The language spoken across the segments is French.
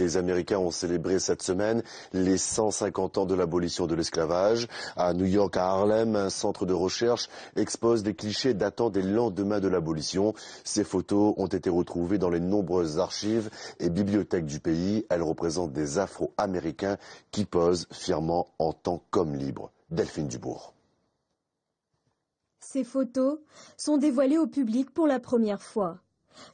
Les Américains ont célébré cette semaine les 150 ans de l'abolition de l'esclavage. À New York, à Harlem, un centre de recherche expose des clichés datant des lendemains de l'abolition. Ces photos ont été retrouvées dans les nombreuses archives et bibliothèques du pays. Elles représentent des Afro-Américains qui posent fièrement en tant qu'hommes libres. Delphine Dubourg. Ces photos sont dévoilées au public pour la première fois.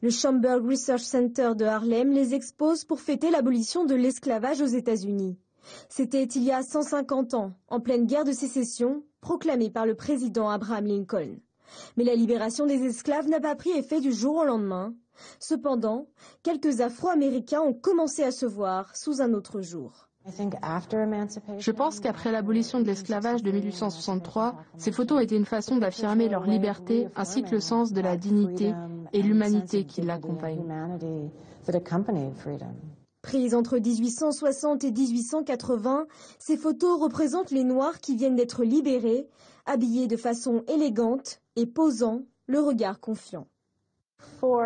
Le Schomburg Research Center de Harlem les expose pour fêter l'abolition de l'esclavage aux États-Unis. C'était il y a 150 ans, en pleine guerre de sécession, proclamée par le président Abraham Lincoln. Mais la libération des esclaves n'a pas pris effet du jour au lendemain. Cependant, quelques Afro-Américains ont commencé à se voir sous un autre jour. Je pense qu'après l'abolition de l'esclavage de 1863, ces photos étaient une façon d'affirmer leur liberté ainsi que le sens de la dignité et l'humanité qui l'accompagnent. Prises entre 1860 et 1880, ces photos représentent les Noirs qui viennent d'être libérés, habillés de façon élégante et posant le regard confiant. Pour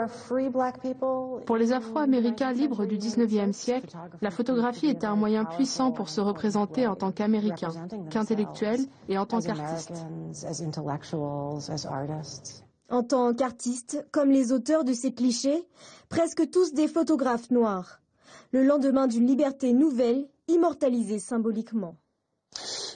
les Afro-Américains libres du 19e siècle, la photographie était un moyen puissant pour se représenter en tant qu'Américains, qu'intellectuels et en tant qu'artistes. En tant qu'artistes, comme les auteurs de ces clichés, presque tous des photographes noirs. Le lendemain d'une liberté nouvelle, immortalisée symboliquement.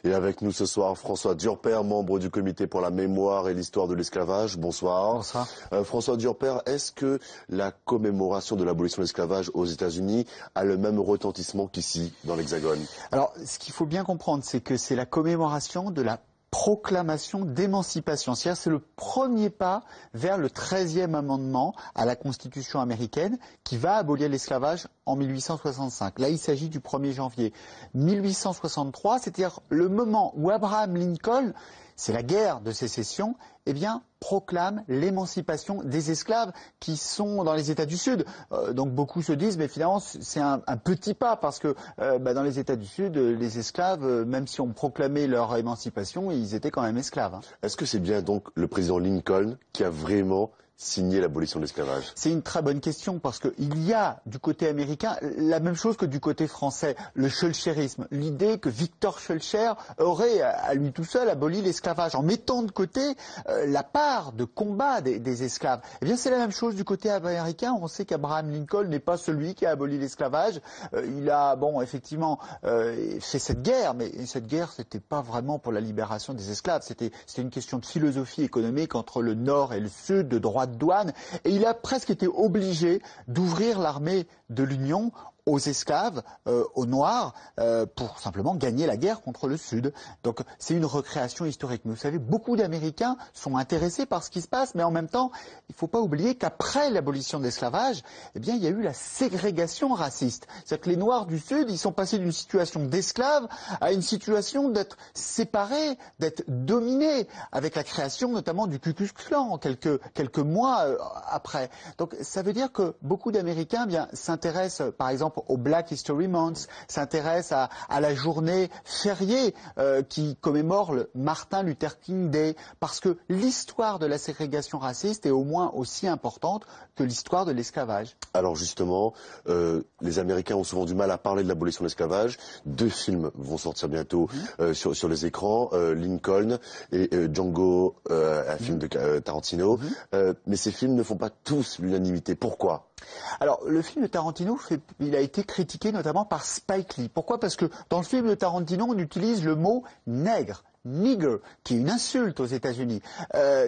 Et avec nous ce soir, François Durper, membre du comité pour la mémoire et l'histoire de l'esclavage. Bonsoir. Bonsoir. François Durper, est-ce que la commémoration de l'abolition de l'esclavage aux États-Unis a le même retentissement qu'ici, dans l'Hexagone? Alors, ce qu'il faut bien comprendre, c'est que c'est la commémoration de la proclamation d'émancipation. C'est-à-dire c'est le premier pas vers le 13e amendement à la Constitution américaine qui va abolir l'esclavage en 1865. Là, il s'agit du 1er janvier 1863, c'est-à-dire le moment où Abraham Lincoln, c'est la guerre de sécession, eh bien, proclame l'émancipation des esclaves qui sont dans les États du Sud. Donc beaucoup se disent, mais finalement, c'est un petit pas parce que dans les États du Sud, les esclaves, même si on proclamait leur émancipation, ils étaient quand même esclaves. Hein. Est-ce que c'est bien donc le président Lincoln qui a vraiment signé l'abolition de l'esclavage? C'est une très bonne question parce qu'il y a du côté américain la même chose que du côté français, le schulcherisme, l'idée que Victor Schulcher aurait à lui tout seul aboli l'esclavage en mettant de côté la part de combat des esclaves. Eh bien c'est la même chose du côté américain, on sait qu'Abraham Lincoln n'est pas celui qui a aboli l'esclavage, il a effectivement fait cette guerre, mais cette guerre c'était pas vraiment pour la libération des esclaves, c'était une question de philosophie économique entre le nord et le sud, de droit de douane, et il a presque été obligé d'ouvrir l'armée de l'Union aux esclaves, aux Noirs, pour simplement gagner la guerre contre le Sud. Donc c'est une recréation historique. Mais vous savez, beaucoup d'Américains sont intéressés par ce qui se passe, mais en même temps, il ne faut pas oublier qu'après l'abolition de l'esclavage, eh bien, il y a eu la ségrégation raciste. C'est-à-dire que les Noirs du Sud, ils sont passés d'une situation d'esclaves à une situation d'être séparés, d'être dominés, avec la création notamment du Ku Klux Klan quelques mois après. Donc ça veut dire que beaucoup d'Américains s'intéressent, par exemple, au Black History Month, s'intéressent à la journée fériée qui commémore le Martin Luther King Day, parce que l'histoire de la ségrégation raciste est au moins aussi importante que l'histoire de l'esclavage. Alors justement, les Américains ont souvent du mal à parler de l'abolition de l'esclavage. 2 films vont sortir bientôt sur les écrans, Lincoln et Django, un film de Tarantino. Mais ces films ne font pas tous l'unanimité. Pourquoi ? Alors, le film de Tarantino, il a été critiqué notamment par Spike Lee. Pourquoi ? Parce que dans le film de Tarantino, on utilise le mot nègre, nigger, qui est une insulte aux États-Unis.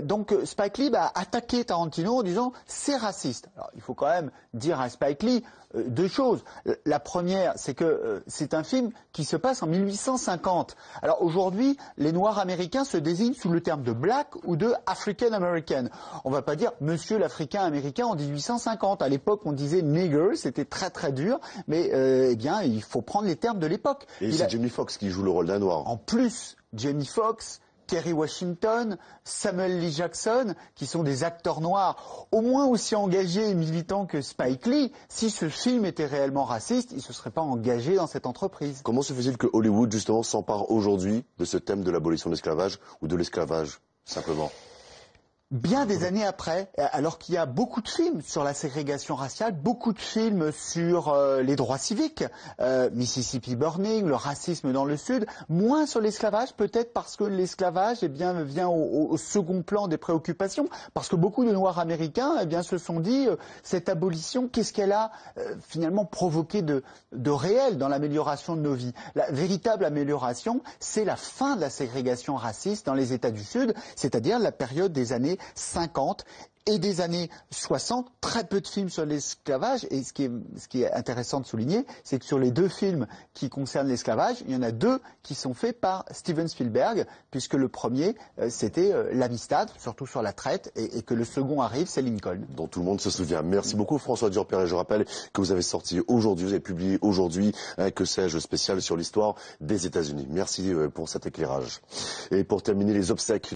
Donc Spike Lee a attaqué Tarantino en disant c'est raciste. Alors, il faut quand même dire à Spike Lee 2 choses. La première, c'est que c'est un film qui se passe en 1850. Alors aujourd'hui, les Noirs américains se désignent sous le terme de black ou de African American. On ne va pas dire monsieur l'Africain américain en 1850. À l'époque, on disait nigger, c'était très très dur, mais eh bien, il faut prendre les termes de l'époque. Et c'est Jamie Foxx qui joue le rôle d'un Noir. En plus, Jamie Foxx, Kerry Washington, Samuel L. Jackson, qui sont des acteurs noirs au moins aussi engagés et militants que Spike Lee. Si ce film était réellement raciste, il ne se serait pas engagé dans cette entreprise. Comment se fait-il que Hollywood, justement, s'empare aujourd'hui de ce thème de l'abolition de l'esclavage ou de l'esclavage, simplement ? Bien des années après, alors qu'il y a beaucoup de films sur la ségrégation raciale, beaucoup de films sur les droits civiques, Mississippi Burning, le racisme dans le Sud, moins sur l'esclavage, peut-être parce que l'esclavage vient au second plan des préoccupations, parce que beaucoup de Noirs américains se sont dit cette abolition, qu'est-ce qu'elle a finalement provoqué de réel dans l'amélioration de nos vies. La véritable amélioration, c'est la fin de la ségrégation raciste dans les États du Sud, c'est-à-dire la période des années 50 et des années 60, très peu de films sur l'esclavage. Et ce qui est intéressant de souligner, c'est que sur les 2 films qui concernent l'esclavage, il y en a 2 qui sont faits par Steven Spielberg, puisque le premier, c'était L'Amistad, surtout sur la traite, et que le second arrive, c'est Lincoln. Dont tout le monde se souvient. Merci beaucoup François Durper. Je rappelle que vous avez sorti aujourd'hui, vous avez publié aujourd'hui un que sais-je spécial sur l'histoire des États-Unis. Merci pour cet éclairage. Et pour terminer, les obsèques.